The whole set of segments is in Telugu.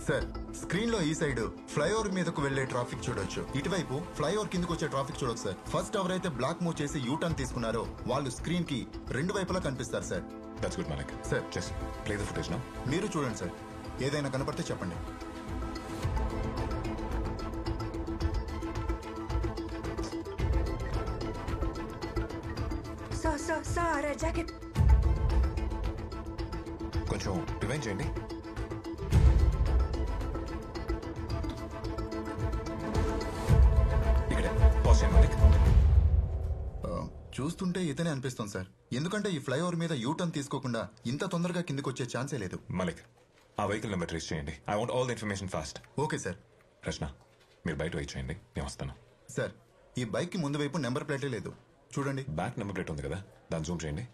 సార్ స్క్రీన్ లో ఈ సైడ్ ఫ్లైఓవర్ మీదకు వెళ్లే ట్రాఫిక్ చూడొచ్చు, ఇటువైపు ఫ్లైఓవర్ కిందకు వచ్చే ట్రాఫిక్ చూడొచ్చు సార్. ఫస్ట్ ఎవరైతే బ్లాక్ మూవ్ చేసి యూ టర్న్ తీసుకున్నారో వాళ్ళు స్క్రీన్ కి రెండు వైపులా కనిపిస్తారు sir. That's good Malik. Sir just play the footage now. మీరు చూడండి సార్, ఏదైనా కనపడితే చెప్పండి. సార్ జాకెట్ కొంచెం రివైండ్ చేయండి. ఇక్కడే పాజ్ చేయండి మాలిక్. చూస్తుంటే ఇతనే అనిపిస్తుంది సార్, ఎందుకంటే ఈ ఫ్లైఓవర్ మీద యూ టర్న్ తీసుకోకుండా ఇంత తొందరగా కిందకు వచ్చే ఛాన్సే లేదు. మాలిక్ ఆ వెహికల్ నెంబర్ ట్రేస్ చేయండి. I want all the information fast. Okay sir. Rachana మీరు బయట వెయిట్ చేయండి, నేను వస్తాను. సార్ ఈ బైక్ కి ముందు వైపు నెంబర్ ప్లేటే లేదు, చూడండి. బ్యాక్ నెంబర్ ప్లేట్ ఉంది కదా, దాన్ని జూమ్ చేయండి.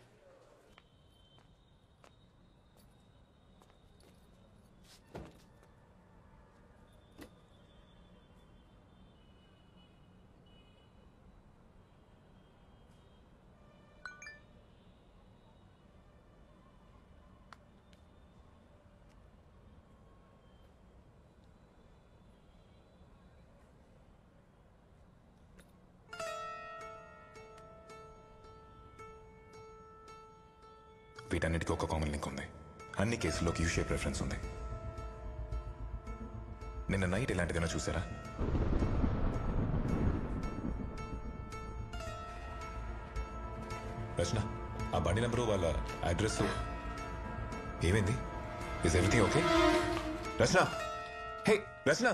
వీటన్నిటికీ ఒక కామన్ లింక్ ఉంది. అన్ని కేసుల్లోకి యూ షేప్ రెఫరెన్స్ ఉంది. నిన్న నైట్ ఇలాంటిదైనా చూసారా? రచన ఆ బండి నెంబరు వాళ్ళ అడ్రస్ ఏమైంది? Is everything okay? Rachana, hey Rachana.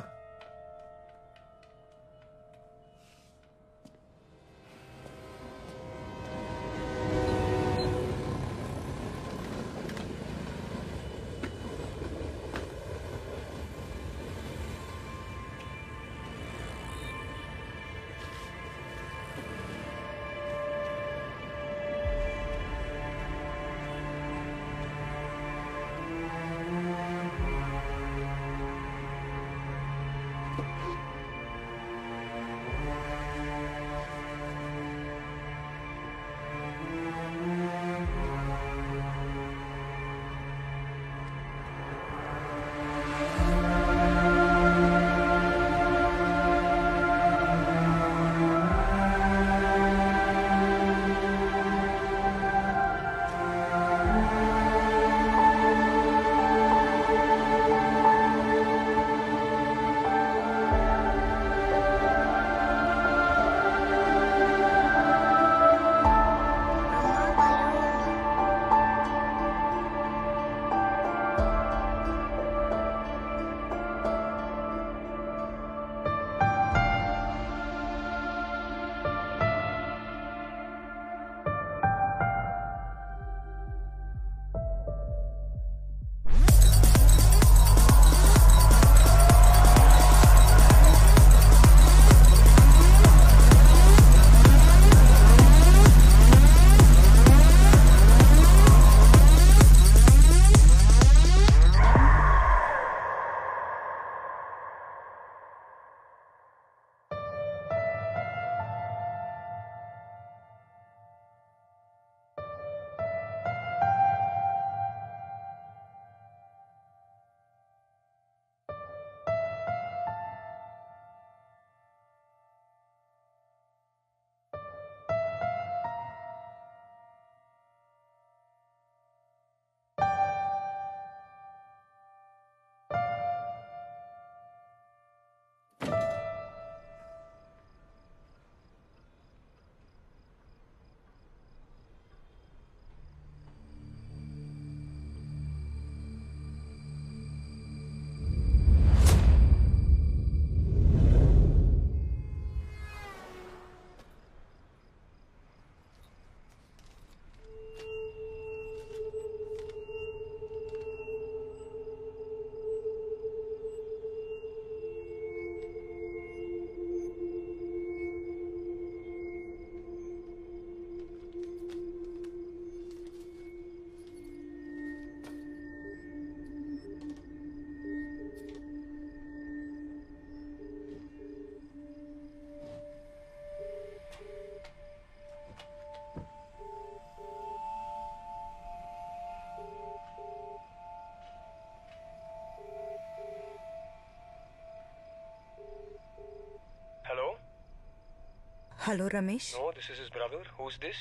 Hello Ramesh. No, this is his brother. Who's this?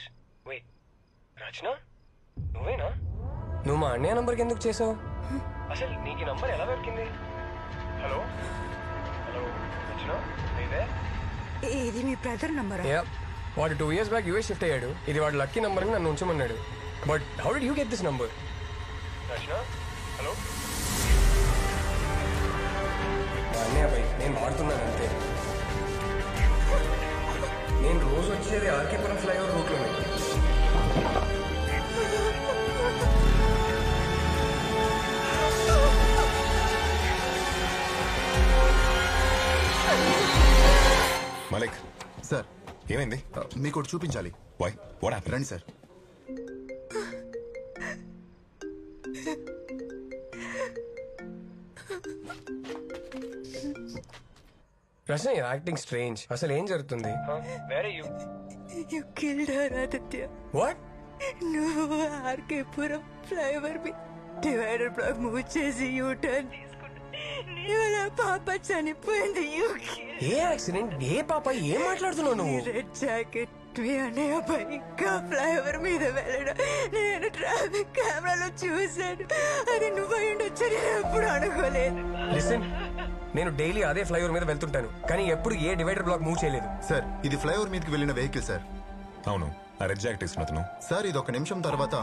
Wait, రచన నువ్వేనా? నువ్వు మా అన్నయ్య నంబర్కి ఎందుకు చేసావు? అసలు నీకు ఈ నంబర్ ఎలా దొరికింది? హలో హలో రచన నీదే? ఇది మీ బ్రదర్ నంబరా? వాడు 2 years బ్యాక్ యూఎస్ షిఫ్ట్ అయ్యాడు. ఇది వాడు లక్కీ నంబర్ అని నన్ను ఉంచమన్నాడు. But how did you get this number? Rachana hello మా అన్నయ్య బై నేను వాడుతున్నాను అంతే. నేను రోజు వచ్చేది ఆర్కేపురం ఫ్లైఓవర్ రూట్లోనే. మలిక్ సార్ ఏమైంది? మీకు ఒకటి చూపించాలి. Why what happened? రండి సార్. Rachana acting strange. అసలు ఏం జరుగుతుంది? You killed her, Aditya. What? నువ్వు ఆర్కేపురం ఫ్లైఓవర్ మీద డివైడర్ బ్లాక్ మూవ్ చేసి యూ టర్న్ తీసుకున్నా. నీ వల్ల పాప చనిపోయింది. You killed ఏ యాక్సిడెంట్? ఏ పాప? ఏం మాట్లాడుతున్నావు నువ్వు? రెడ్ జాకెట్ మీ అన్నయ్య బైక్ ఫ్లైఓవర్ మీద వెళ్ళడం నేను ట్రాఫిక్ కెమెరాలో చూశాను. అది నువ్వు అయ్యుండొచ్చు. నేను ఎప్పుడు అనుకోలేదు. లిసన్, నేను డైలీ అదే ఫ్లైఓవర్ మీద వెళ్తుంటాను, కానీ ఎప్పుడు ఏ డివైడర్ బ్లాక్ మూవ్ చేయలేదు. సార్ ఇది ఫ్లైఓవర్ మీదకి వెళ్ళిన వెహికల్ సార్. అవును, ఆ రెడ్ జాకెట్ వేసుకున్న అతను. సార్ ఇది 1 నిమిషం తర్వాత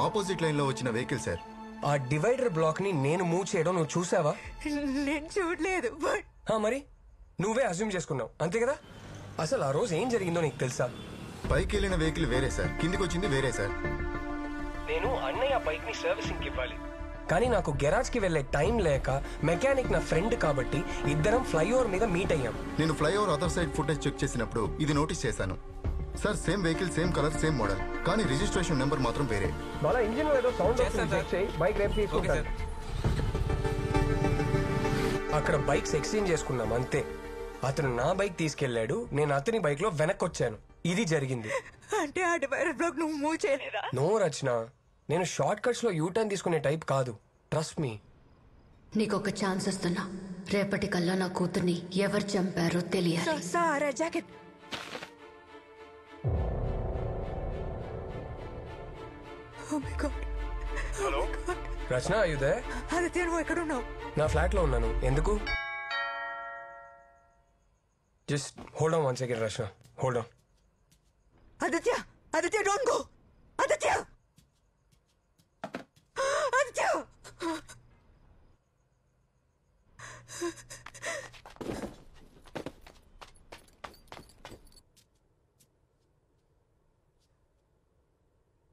ఆపోజిట్ లైన్ లో వచ్చిన వెహికల్ సార్. ఆ డివైడర్ బ్లాక్ ని నేను మూవ్ చేయడం నువ్వు చూసావా? నేను చూడలేదు. బట్ మరి నువ్వే అజ్యూమ్ చేసుకున్నావు అంతే కదా? అసలు ఆ రోజు ఏం జరిగిందో నీకు తెలుసా? పైకి వెళ్ళిన వెహికల్ వేరే సార్, కిందికి వచ్చింది వేరే సార్. నేను అన్నయ్య బైక్ ని సర్వీసింగ్ ఇవ్వాలి, కానీ నాకు గెరాజ్ కి వెళ్లే టైం లేక మెకానిక్ నా ఫ్రెండ్ కాబట్టి ఇద్దరం ఫ్లైఓవర్ మీద మీట్ అయ్యాం. నేను flyover other side footage check చేసినప్పుడు ఇది నోటీస్ చేశాను sir. Same vehicle, same colour, same model, కానీ రిజిస్ట్రేషన్ నెంబర్ మాత్రం వేరే. ఇంజిన్ ఏదో సౌండ్ బైక్ రేపు తీసుకుంటాను. అక్కడ బైక్స్ ఎక్స్చేంజ్ చేసుకున్నాం అంతే. అతను నా బైక్ తీసుకెళ్లాడు, నేను అతని బైక్ లో వెనక్కి వచ్చాను. ఇది జరిగింది. అంటే ఆ డివైడర్ బ్లాక్ నువ్వు మూవ్ చేయలేదా? నో రచన, నేను షార్ట్ కట్స్ లో యూటర్న్ తీసుకునే టైప్ కాదు. Trust me. నీకొక ఛాన్స్ ఇస్తున్నా. రేపటికల్లా నా కూతుర్ని ఎవరు చంపారో తెలియాలి. Sir jacket. Oh my God. Hello Rachana, are you there? Aditya నువ్వు ఎక్కడ ఉన్నావు? నా ఫ్లాట్ లో ఉన్నాను. ఎందుకు? Just hold on 1 second Rachana, hold on. Aditya, Aditya don't go. Aditya, Aditya.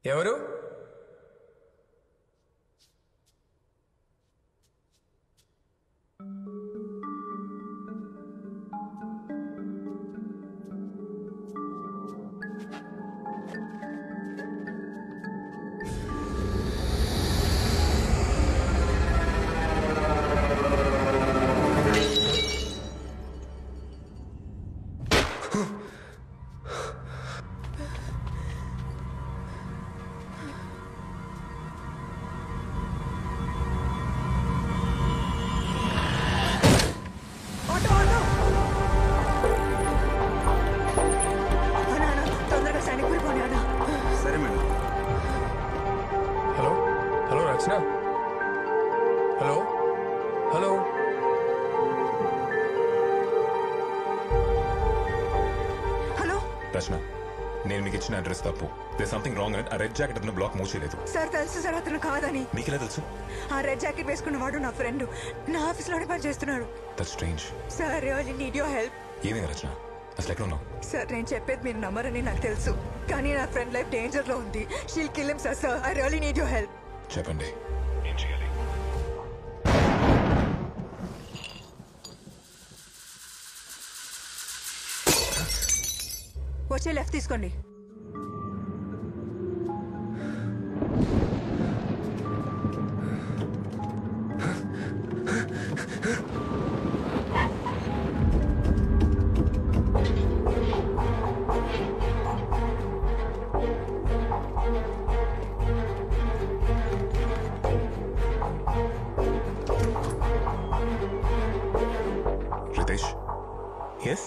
ఎవరు? హలో హలో హలో రచన, నేను మీకు ఇచ్చిన అడ్రస్ తప్పు. దేర్ సంథింగ్ రాంగ్ అని ఆ రెడ్ జాకెట్ అతను బ్లాక్ మూవ్ చేయలేదు. సార్ తెలుసు సార్, అతను కాదని. మీకెలా తెలుసు? ఆ రెడ్ జాకెట్ వేసుకున్న వాడు నా ఫ్రెండ్, నా ఆఫీస్ లోనే పని చేస్తున్నాడు. That's strange. Sir really need your help. ఏమైంది రచన? అసలు ఎక్కడ ఉన్నావు? సార్ నేను చెప్పేది మీరు నమ్మరని నాకు తెలుసు, కానీ నా ఫ్రెండ్ లైఫ్ డేంజర్ లో ఉంది. She'll kill him sir. I really need your help. చెప్పండి, ఏం చేయాలి? వచ్చే లెఫ్ట్ తీసుకోండి. రితేష్? ఎస్.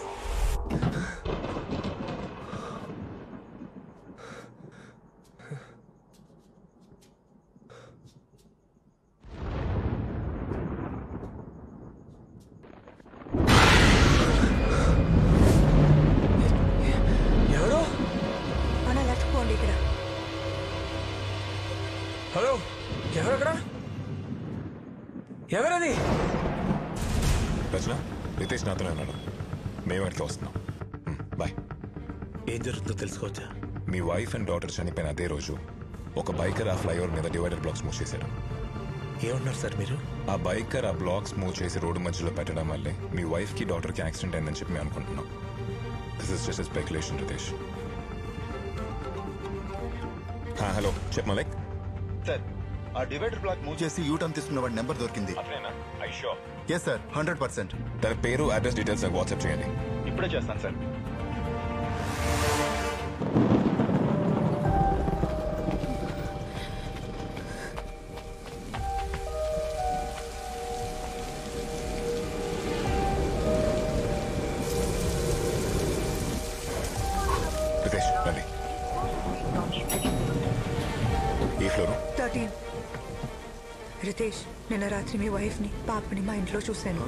ఎవరది? రచన, రితేష్ నాతోనే ఉన్నాడు. మేము అడిగి వస్తున్నాం. బాయ్. ఏం జరుగుతుందో తెలుసుకోవచ్చా? మీ వైఫ్ అండ్ డాటర్ చనిపోయిన అదే రోజు ఒక బైకర్ ఆ ఫ్లైఓవర్ మీద డివైడర్ బ్లాక్స్ మూవ్ చేశాడు. ఏమన్నారు సార్ మీరు? ఆ బైకర్ ఆ బ్లాక్స్ మూవ్ చేసి రోడ్డు మధ్యలో పెట్టడం వల్లే మీ వైఫ్ కి డాటర్ కి యాక్సిడెంట్ అయిందని చెప్పి మేము అనుకుంటున్నాం. This is just speculation Ritesh. Hello చెప్ప మలిక్. సార్, ఆ డివైడర్ బ్లాక్ మూవ్ చేసి యూటర్న్ తీసుకున్న వాడి నెంబర్ దొరికింది. Yes sir, 100%. తన పేరు, అడ్రస్ డీటెయిల్స్ నాకు వాట్సాప్ చేయండి. ఇప్పుడే చేస్తాను సార్. రితేష్ రండి. ఏ ఫ్లోరు? 13. రితేష్, నిన్న రాత్రి మీ వైఫ్ని పాపని మా ఇంట్లో చూశాను.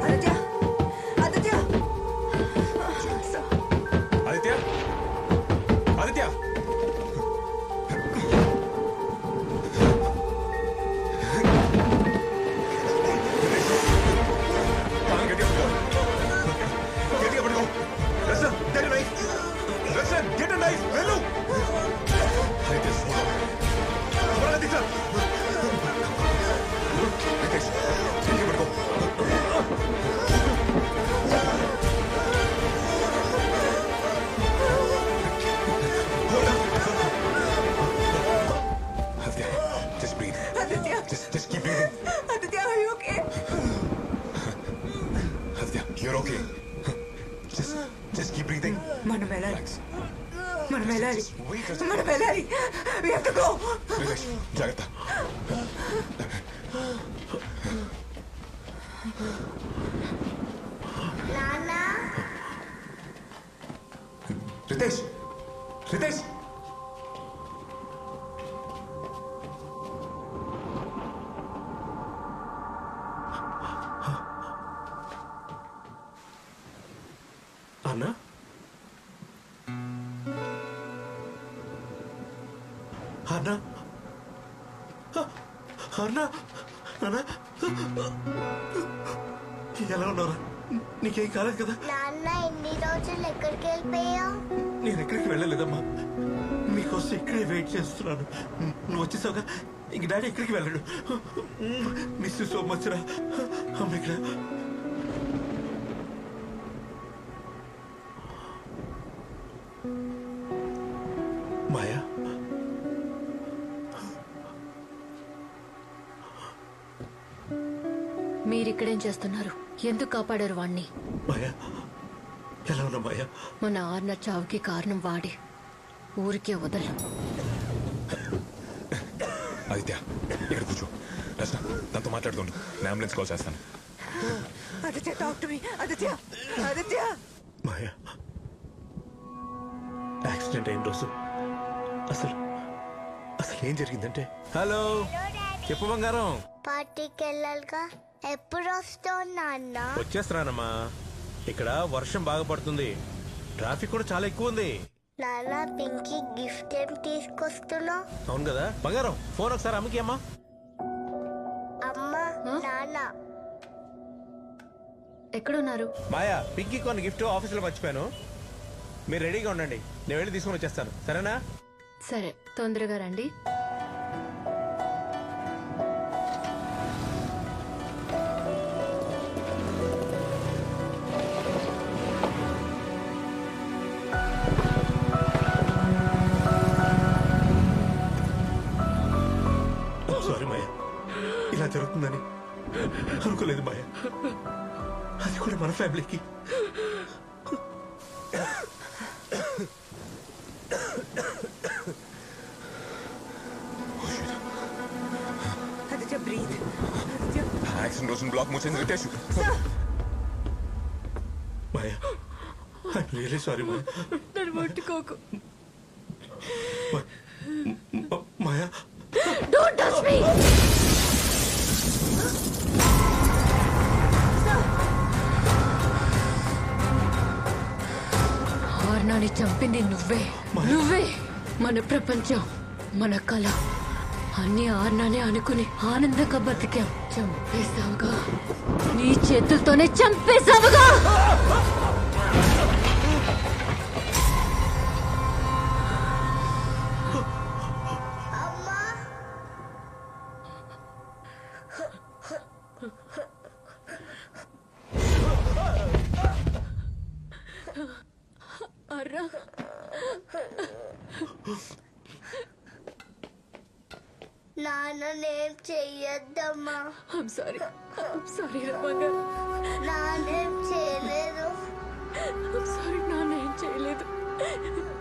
ఆదిత్య, ఆదిత్య, ఆదిత్య, ఆదిత్య. గట్టిగా పట్టుకో. రసన్, get a knife. రసన్, get a knife. వెళ్ళు. ఆదిత్య, త్వరగా తీసా. రితేష్, గట్టిగా పట్టుకో. Just breathe. Aditya, Just keep breathing. Aditya, are you okay? Aditya, you're okay. Just keep breathing. మనం వెళ్ళాలి, Relax. మనం వెళ్ళాలి, Just wait. మనం వెళ్ళాలి. We have to go. Relax. జాగ్రత్త. రితేష్, రితేష్. అన్నా, అన్నా, అన్నా, అన్నా, ఎలా ఉన్నారా? నీకేం కాలేదు కదా? నాన్న, ఎన్ని రోజులు ఎక్కడికి వెళ్ళిపోయావు? నేను ఎక్కడికి వెళ్ళలేదమ్మా, మీకోసం ఇక్కడే వెయిట్ చేస్తున్నాను. నువ్వు వచ్చేసావుగా, ఇంక డాడీ ఎక్కడికి వెళ్ళాడు. మిస్ సో మచ్ రా. అమ్మ ఇక్కడ. మాయా, మీరిక్కడేం చేస్తున్నారు? ఎందుకు కాపాడారు వాణ్ణి? మాయా, ఎలా ఉన్నా మాయా? మన ఆర్న చావుకి కారణం వాడి. ఊరికే వదలు. ఆదిత్య, ఇక్కడ కూర్చో. రచన, తనతో మాట్లాడుతుండు. నేను అంబులెన్స్ కాల్ చేస్తాను. Aditya, talk to me. Aditya, Aditya. Maya, accident అయిన రోజు అసలు అసలు ఏం జరిగిందంటే... హలో, చెప్పు బంగారం. పార్టీకి వెళ్ళాలిగా, ఎప్పుడు వస్తావు నాన్న? వచ్చేస్తున్నానమ్మా. ఇక్కడ వర్షం బాగా పడుతుంది, ట్రాఫిక్ కూడా చాలా ఎక్కువ ఉంది. నాన్న, పింకీ గిఫ్ట్ ఏం తీసుకొస్తున్నావు? అవును కదా బంగారం, ఫోన్ ఒకసారి అమ్మకి అమ్మా. అమ్మా, నాన్న. ఎక్కడున్నారు? మాయా, పింకీ కొన్ని గిఫ్ట్ ఆఫీసులో మర్చిపోయాను. మీరు రెడీగా ఉండండి, నేను వెళ్ళి తీసుకొని వచ్చేస్తాను. సరేనా? సరే, తొందరగా రండి. సారీ మాయా, ఇలా జరుగుతుందని అనుకోలేదు మాయా. అది కూడా మన ఫ్యామిలీకి. ఆదిత్య, breathe. ఆదిత్య. యాక్సిడెంట్ రోజున బ్లాక్ మూసింది Ritesh. Maya I'm really sorry Maya. నన్ను ముట్టుకోకు. మాయా డోంట్ టచ్ మీ. ఆర్నాని చంపింది నువ్వే. నువ్వే. మన ప్రపంచం, మన కళ అన్ని ఆర్నానే అనుకుని ఆనందంగా బతికాం. చంపేశావుగా, నీ చేతులతోనే చంపేశావుగా. అర్రా, నాన్నేం చెయ్యొద్దమ్మా. I'm sorry రమగా. నాన్నేం చేయలేదు. I'm sorry, నాన్నేం చేయలేదు.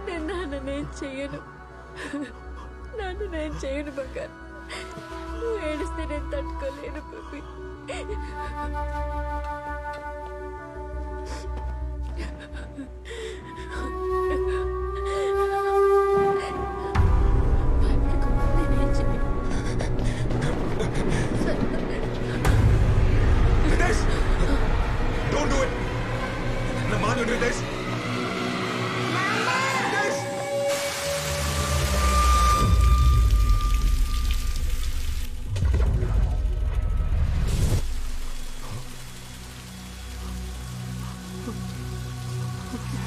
నేను నాన్నేం చేయను. నాన్నేం చేయను బంగారు. నువ్వు ఏడిస్తే నేను తట్టుకోలేను పప్పి. నేనేం చేయను. Ritesh don't do it. నా మాట విను రితేష్. Ritesh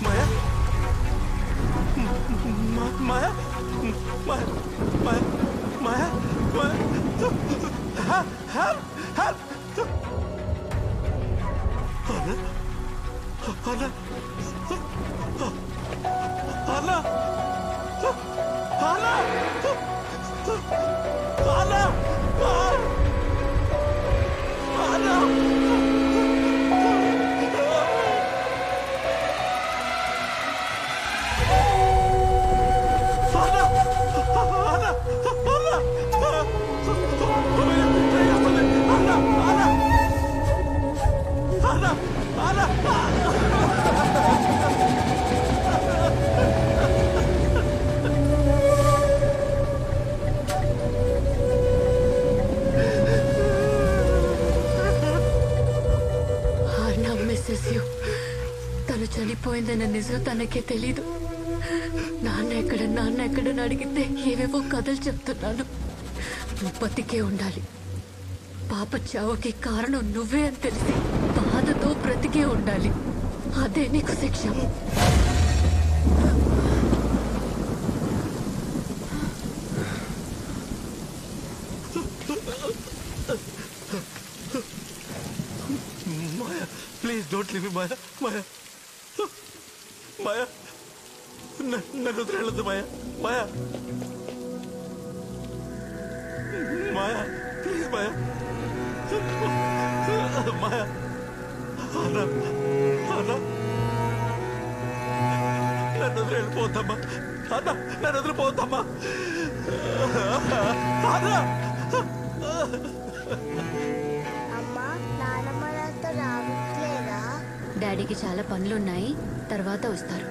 Maya Maya Maya Maya Maya Arna misses you. తను చనిపోయిందన్న నిజం తనకే తెలీదు. నాన్న ఎక్కడని అడిగితే ఏవేవో కథలు చెప్తున్నాను. నువ్వు బతికే ఉండాలి. పాప చావుకి కారణం నువ్వే అని తెలిసి బాధతో బ్రతికే ఉండాలి. అదే నీకు శిక్ష. మాయా ప్లీజ్ డోంట్ లీవ్ మీ. మాయా మాయా మాయా నన్ను వదిలేళ్ళదు మాయా. మాయా మాయా ప్లీజ్ మాయా. మాయా అన్నా అన్నా నన్ను వదిలేళ్ళిపోతామ్మా. అన్నా నన్ను వదిలిపోతామ్మా. అన్నా అమ్మా నానమ్మ నాతో రావట్లేదా? డాడీకి చాలా పనులున్నాయి, తర్వాత వస్తారు.